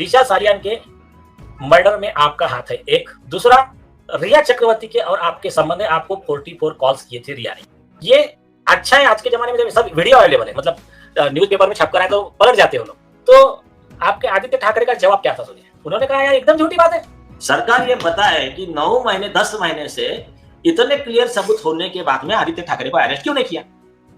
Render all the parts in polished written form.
दिशा सालियान के मर्डर में आपका हाथ है। एक दूसरा, रिया चक्रवर्ती के और आपके संबंध में आपको 44 कॉल्स किए थे रिया ने। ये अच्छा है, आज के जमाने में जब सब वीडियो अवेलेबल है, मतलब न्यूज़पेपर में छप कर आए तो पलट जाते हो लोग। तो आपके आदित्य ठाकरे का जवाब क्या था? सुनिए। उन्होंने कहा यार एकदम झूठी बात है। सरकार ये बताए कि 9 महीने 10 महीने से इतने क्लियर सबूत होने के बाद में आदित्य ठाकरे को अरेस्ट क्यों नहीं किया?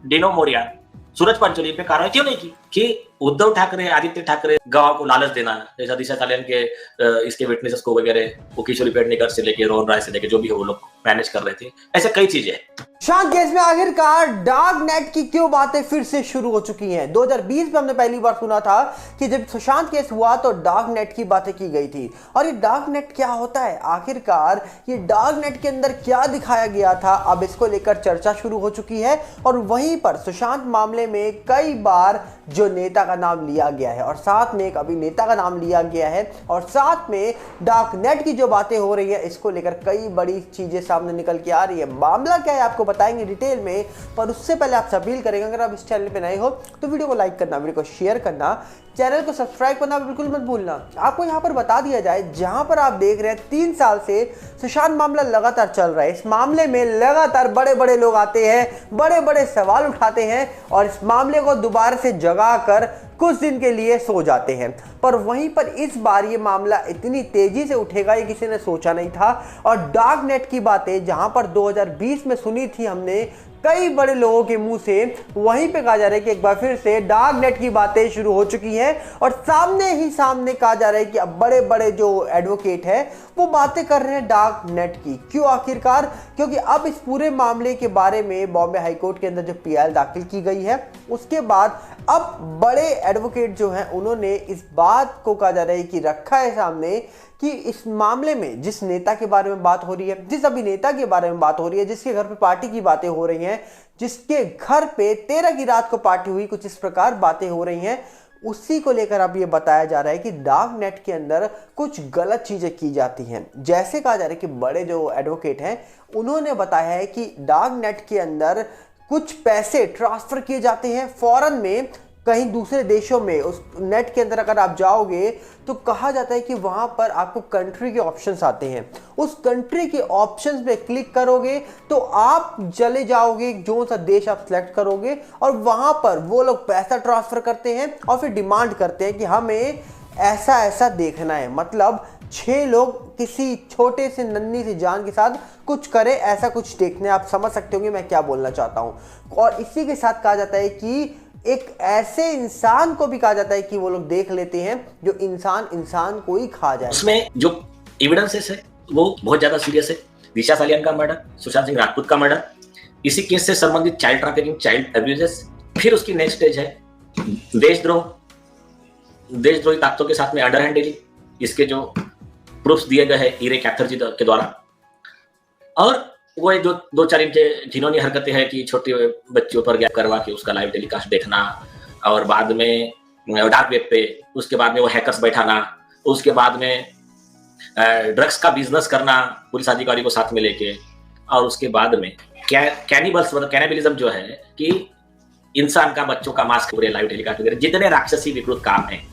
डिनो मोरिया, सूरज पंचोली पे कार्रवाई क्यों नहीं की? कि उद्धव ठाकरे, आदित्य ठाकरे गांव को लालच देना, जैसा दिशा सालियान के इसके विटनेसेस को वगैरह, वो किशोरी पेडनेकर से लेके रोहन राय से लेके जो भी हो, वो लोग मैनेज कर रहे थे। ऐसे कई चीजें हैं। सुशांत केस में आखिरकार डार्क नेट की क्यों बातें फिर से शुरू हो चुकी हैं? 2020 में हमने पहली बार सुना था कि जब सुशांत केस हुआ तो डार्क नेट की बातें की गई थी। और ये डार्क नेट क्या होता है, आखिरकार ये डार्क नेट के अंदर क्या दिखाया गया था, अब इसको लेकर चर्चा शुरू हो चुकी है। और वहीं पर सुशांत मामले में कई बार जो नेता का नाम लिया गया है और साथ में एक अभिनेता का नाम लिया गया है और साथ में डार्क नेट की जो बातें हो रही है, इसको लेकर कई बड़ी चीजें सामने निकल के आ रही है। मामला क्या है आपको बताएंगे डिटेल में, पर उससे पहले आपसे अपील करेंगे अगर आप इस चैनल पे नए हो तो वीडियो को लाइक करना, वीडियो को शेयर करना, चैनल को सब्सक्राइब करना बिल्कुल मत भूलना। आपको यहाँ पर बता दिया जाए, जहां पर आप देख रहे हैं 3 साल से सुशांत मामला लगातार चल रहा है। इस मामले में लगातार बड़े बड़े लोग आते हैं, बड़े बड़े सवाल उठाते हैं और इस मामले को दोबारा से जगा कर कुछ दिन के लिए सो जाते हैं। पर वहीं पर इस बार ये मामला इतनी तेजी से उठेगा ये किसी ने सोचा नहीं था। और डार्क नेट की बातें जहां पर 2020 में सुनी थी हमने कई बड़े लोगों के मुंह से, वहीं पे कहा जा रहा है कि एक बार फिर से डार्क नेट की बातें शुरू हो चुकी हैं और सामने ही सामने कहा जा रहा है कि अब बड़े बड़े जो एडवोकेट हैं वो बातें कर रहे हैं डार्क नेट की। क्यों आखिरकार? क्योंकि अब इस पूरे मामले के बारे में बॉम्बे हाईकोर्ट के अंदर जो पीआईएल दाखिल की गई है, उसके बाद अब बड़े एडवोकेट जो हैं उन्होंने इस बात को कहा जा रहा है कि रखा है सामने कि इस मामले में जिस नेता के बारे में बात हो रही है, जिस अभिनेता के बारे में बात हो रही है, जिसके घर पे पार्टी की बातें हो रही हैं, जिसके घर पे 13 की रात को पार्टी हुई, कुछ इस प्रकार बातें हो रही हैं, उसी को लेकर अब ये बताया जा रहा है कि डार्क नेट के अंदर कुछ गलत चीजें की जाती हैं। जैसे कहा जा रहा है कि बड़े जो एडवोकेट हैं उन्होंने बताया है कि डार्क नेट के अंदर कुछ पैसे ट्रांसफर किए जाते हैं फॉरेन में, कहीं दूसरे देशों में। उस नेट के अंदर अगर आप जाओगे तो कहा जाता है कि वहां पर आपको कंट्री के ऑप्शंस आते हैं, उस कंट्री के ऑप्शंस पे क्लिक करोगे तो आप चले जाओगे जो सा देश आप सिलेक्ट करोगे और वहां पर वो लोग पैसा ट्रांसफर करते हैं और फिर डिमांड करते हैं कि हमें ऐसा ऐसा देखना है। मतलब 6 लोग किसी छोटे से नन्ही सी जान के साथ कुछ करे, ऐसा कुछ देखने। आप समझ सकते होंगे मैं क्या बोलना चाहता हूं। और इसी के साथ कहा जाता है कि एक ऐसे इंसान को भी कहा जाता है कि वो लोग देख लेते हैं जो इंसान को ही खा जाए। उसमें जो एविडेंसेस है वो बहुत ज्यादा सीरियस है। दिशा सालियान का मर्डर, सुशांत सिंह राजपूत का मर्डर, इसी केस से संबंधित चाइल्ड ट्रैफिकिंग, चाइल्ड अब्यूजेस, फिर उसकी नेक्स्ट स्टेज है देशद्रोही ताकतों के साथ में अंडर हैंड डीलिंग, इसके जो प्रूफ्स दिए गए हैं ईरे कैथरजी के द्वारा। और वो जो 2-4 इनके जिन्होंने हरकतें हैं कि छोटे बच्चों पर गैप करवा के उसका लाइव टेलीकास्ट देखना और बाद में डार्क वेब पे, उसके बाद में वो हैकर्स बैठाना, उसके बाद में ड्रग्स का बिजनेस करना पुलिस अधिकारी को साथ में लेके, और उसके बाद में कैनिबल्स मतलब कैनिबलिज्म जो है कि इंसान का, बच्चों का मांस पूरे लाइव टेलीकास्ट वगैरह, जितने राक्षसी विकृत काम है।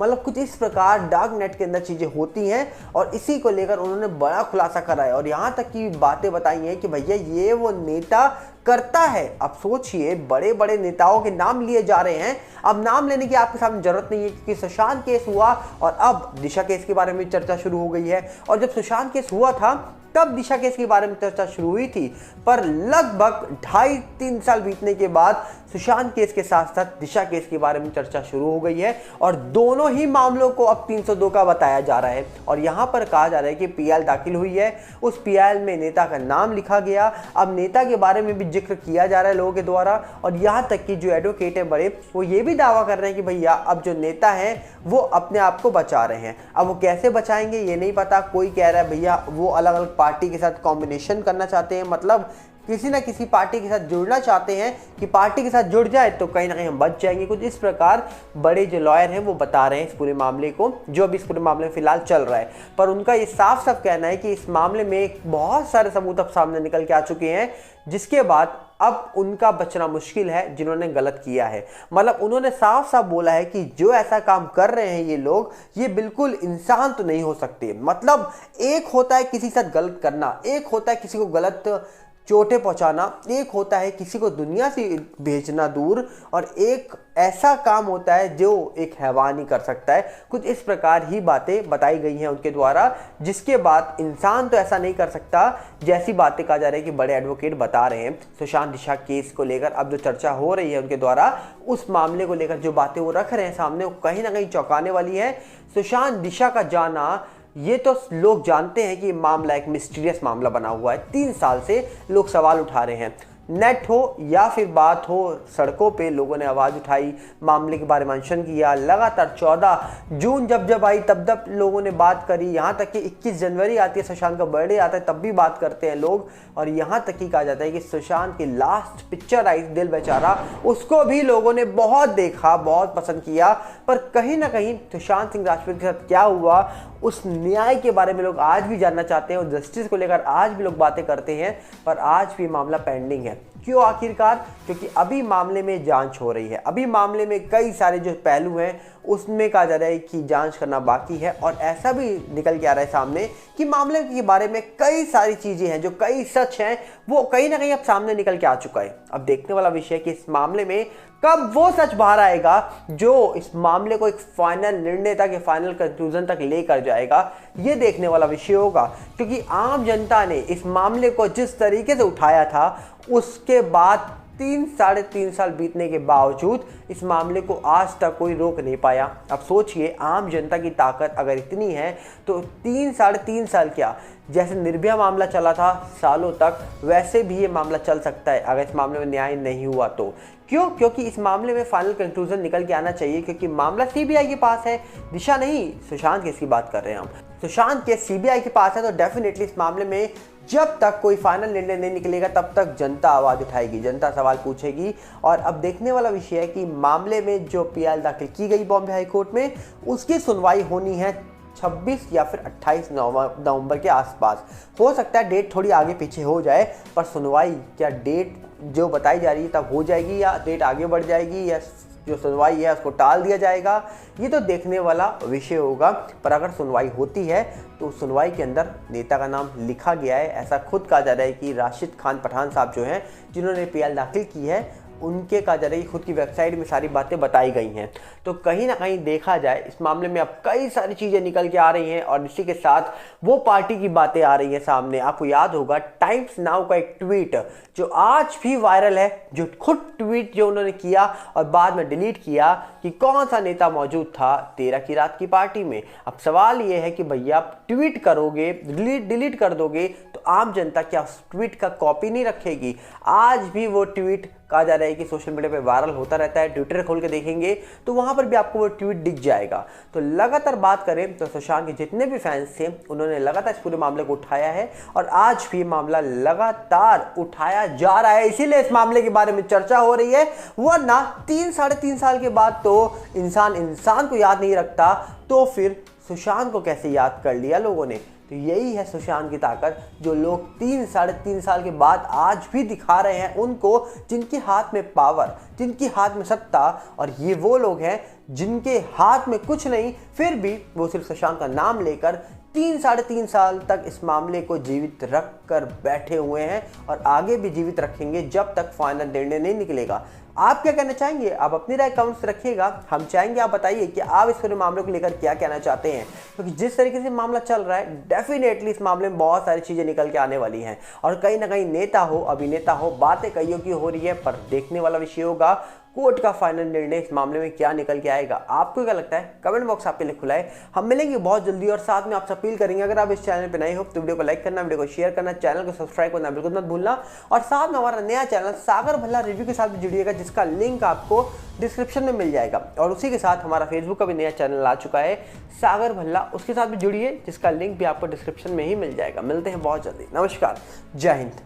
मतलब कुछ इस प्रकार डार्क नेट के अंदर चीजें होती हैं और इसी को लेकर उन्होंने बड़ा खुलासा करा है और यहां तक की बातें बताई हैं कि भैया ये वो नेता करता है। अब सोचिए, बड़े बड़े नेताओं के नाम लिए जा रहे हैं। अब नाम लेने की आपके सामने जरूरत नहीं है क्योंकि सुशांत केस हुआ और अब दिशा केस के बारे में चर्चा शुरू हो गई है। और जब सुशांत केस हुआ था तब दिशा केस के बारे में चर्चा शुरू हुई थी, पर लगभग 2.5-3 साल बीतने के बाद सुशांत केस के साथ साथ दिशा केस के बारे में चर्चा शुरू हो गई है और दोनों ही मामलों को अब 302 का बताया जा रहा है। और यहां पर कहा जा रहा है कि पीआईएल दाखिल हुई है, उस पीआईएल में नेता का नाम लिखा गया, अब नेता के बारे में भी जिक्र किया जा रहा है लोगों के द्वारा। और यहां तक कि जो एडवोकेट है बड़े, वो ये भी दावा कर रहे हैं कि भैया अब जो नेता है वो अपने आप को बचा रहे हैं। अब वो कैसे बचाएंगे ये नहीं पता। कोई कह रहा है भैया वो अलग अलग पार्टी के साथ कॉम्बिनेशन करना चाहते हैं, मतलब किसी ना किसी पार्टी के साथ जुड़ना चाहते हैं कि पार्टी के साथ जुड़ जाए तो कहीं ना कहीं हम बच जाएंगे। कुछ इस प्रकार बड़े जो लॉयर हैं वो बता रहे हैं इस पूरे मामले को, जो अभी इस पूरे मामले में फिलहाल चल रहा है। पर उनका ये साफ साफ कहना है कि इस मामले में बहुत सारे सबूत अब सामने निकल के आ चुके हैं, जिसके बाद अब उनका बचना मुश्किल है जिन्होंने गलत किया है। मतलब उन्होंने साफ साफ बोला है कि जो ऐसा काम कर रहे हैं ये लोग, ये बिल्कुल इंसान तो नहीं हो सकते। मतलब एक होता है किसी के साथ गलत करना, एक होता है किसी को गलत चोटें पहुंचाना, एक होता है किसी को दुनिया से भेजना दूर, और एक ऐसा काम होता है जो एक हैवान ही कर सकता है। कुछ इस प्रकार ही बातें बताई गई हैं उनके द्वारा, जिसके बाद इंसान तो ऐसा नहीं कर सकता जैसी बातें कहा जा रही है कि बड़े एडवोकेट बता रहे हैं। सुशांत दिशा केस को लेकर अब जो चर्चा हो रही है उनके द्वारा, उस मामले को लेकर जो बातें वो रख रहे हैं सामने, वो कहीं ना कहीं चौंकाने वाली है। सुशांत दिशा का जाना, ये तो लोग जानते हैं कि मामला एक मिस्टीरियस मामला बना हुआ है। 3 साल से लोग सवाल उठा रहे हैं, नेट हो या फिर बात हो, सड़कों पे लोगों ने आवाज़ उठाई, मामले के बारे में मेंशन किया। लगातार 14 जून जब आई तब लोगों ने बात करी। यहाँ तक कि 21 जनवरी आती है, सुशांत का बर्थडे आता है, तब भी बात करते हैं लोग। और यहाँ तक कि कहा जाता है कि सुशांत की लास्ट पिक्चर आई दिल बेचारा, उसको भी लोगों ने बहुत देखा, बहुत पसंद किया। पर कहीं ना कहीं सुशांत सिंह राजपूत के साथ क्या हुआ, उस न्याय के बारे में लोग आज भी जानना चाहते हैं, और जस्टिस को लेकर आज भी लोग बातें करते हैं। पर आज भी मामला पेंडिंग है। क्यों आखिरकार? क्योंकि अभी मामले में जांच हो रही है। अभी मामले में कई सारे जो पहलू हैं उसमें कहा जा रहा है कि जांच करना बाकी है। और ऐसा भी निकल के आ रहा है सामने कि मामले के बारे में कई सारी चीज़ें हैं, जो कई सच हैं, वो कहीं ना कहीं अब सामने निकल के आ चुका है। अब देखने वाला विषय है कि इस मामले में कब वो सच बाहर आएगा जो इस मामले को एक फाइनल निर्णय तक, फाइनल कंक्लूजन तक लेकर जाएगा। ये देखने वाला विषय होगा, क्योंकि आम जनता ने इस मामले को जिस तरीके से उठाया था, उसके बाद 3 साढ़े 3 साल बीतने के बावजूद इस मामले को आज तक कोई रोक नहीं पाया। अब सोचिए, आम जनता की ताकत अगर इतनी है तो 3 साढ़े 3 साल क्या, जैसे निर्भया मामला चला था सालों तक, वैसे भी ये मामला चल सकता है अगर इस मामले में न्याय नहीं हुआ तो। क्यों? क्योंकि इस मामले में फाइनल कंक्लूजन निकल के आना चाहिए, क्योंकि मामला सीबीआई के पास है। दिशा नहीं, सुशांत केस की बात कर रहे हैं हम। सुशांत केस सीबीआई के पास है, तो डेफिनेटली इस मामले में जब तक कोई फाइनल निर्णय नहीं निकलेगा तब तक जनता आवाज उठाएगी, जनता सवाल पूछेगी। और अब देखने वाला विषय है कि मामले में जो पीआई दाखिल की गई बॉम्बे हाई कोर्ट में, उसकी सुनवाई होनी है 26 या फिर 28 नवंबर के आसपास। हो सकता है डेट थोड़ी आगे पीछे हो जाए, पर सुनवाई क्या डेट जो बताई जा रही है तब हो जाएगी, या डेट आगे बढ़ जाएगी, या जो सुनवाई है उसको टाल दिया जाएगा, ये तो देखने वाला विषय होगा। पर अगर सुनवाई होती है तो सुनवाई के अंदर नेता का नाम लिखा गया है। ऐसा खुद कहा जा रहा है कि राशिद खान पठान साहब जो हैं, जिन्होंने पीएल दाखिल की है, उनके कहा जा रहा है खुद की वेबसाइट में सारी बातें बताई गई हैं। तो कहीं ना कहीं देखा जाए, इस मामले में अब कई सारी चीज़ें निकल के आ रही हैं, और इसी के साथ वो पार्टी की बातें आ रही हैं सामने। आपको याद होगा टाइम्स नाउ का एक ट्वीट जो आज भी वायरल है, जो खुद ट्वीट जो उन्होंने किया और बाद में डिलीट किया कि कौन सा नेता मौजूद था 13 की रात की पार्टी में। अब सवाल ये है कि भैया आप ट्वीट करोगे, डिलीट कर दोगे, तो आम जनता क्या उस ट्वीट का कॉपी नहीं रखेगी? आज भी वो ट्वीट कहा जा रहा है कि सोशल मीडिया पे वायरल होता रहता है। ट्विटर खोल के देखेंगे तो वहां पर भी आपको वो ट्वीट दिख जाएगा। तो लगातार बात करें तो सुशांत के जितने भी फैंस थे, उन्होंने लगातार इस पूरे मामले को उठाया है, और आज भी मामला लगातार उठाया जा रहा है। इसीलिए इस मामले के बारे में चर्चा हो रही है। वरना 3 साढ़े 3 साल के बाद तो इंसान को याद नहीं रखता, तो फिर सुशांत को कैसे याद कर लिया लोगों ने? तो यही है सुशांत की ताकत, जो लोग 3 साढ़े 3 साल के बाद आज भी दिखा रहे हैं उनको, जिनके हाथ में पावर, जिनके हाथ में सत्ता। और ये वो लोग हैं जिनके हाथ में कुछ नहीं, फिर भी वो सिर्फ सुशांत का नाम लेकर 3 साढ़े 3 साल तक इस मामले को जीवित रख कर बैठे हुए हैं, और आगे भी जीवित रखेंगे जब तक फाइनल निर्णय नहीं निकलेगा। आप क्या कहना चाहेंगे? आप अपनी राय कमेंट्स रखिएगा। हम चाहेंगे आप बताइए कि आप इस पूरे मामले को लेकर क्या कहना चाहते हैं, क्योंकि जिस तरीके से मामला चल रहा है, डेफिनेटली इस मामले में बहुत सारी चीजें निकल के आने वाली हैं। और कहीं ना कहीं नेता हो, अभिनेता हो, बातें कईयों की हो रही है, पर देखने वाला विषय होगा कोर्ट का फाइनल निर्णय इस मामले में क्या निकल के आएगा। आपको क्या लगता है? कमेंट बॉक्स आपके लिए खुला है। हम मिलेंगे बहुत जल्दी, और साथ में आपसे अपील करेंगे, अगर आप इस चैनल पे नए हो तो वीडियो को लाइक करना, वीडियो को शेयर करना, चैनल को सब्सक्राइब करना बिल्कुल मत भूलना। और साथ में हमारा नया चैनल सागर भल्ला रिव्यू के साथ भी जुड़िएगा, जिसका लिंक आपको डिस्क्रिप्शन में मिल जाएगा। और उसी के साथ हमारा फेसबुक का भी नया चैनल आ चुका है सागर भल्ला, उसके साथ भी जुड़िए, जिसका लिंक भी आपको डिस्क्रिप्शन में ही मिल जाएगा। मिलते हैं बहुत जल्दी। नमस्कार, जय हिंद।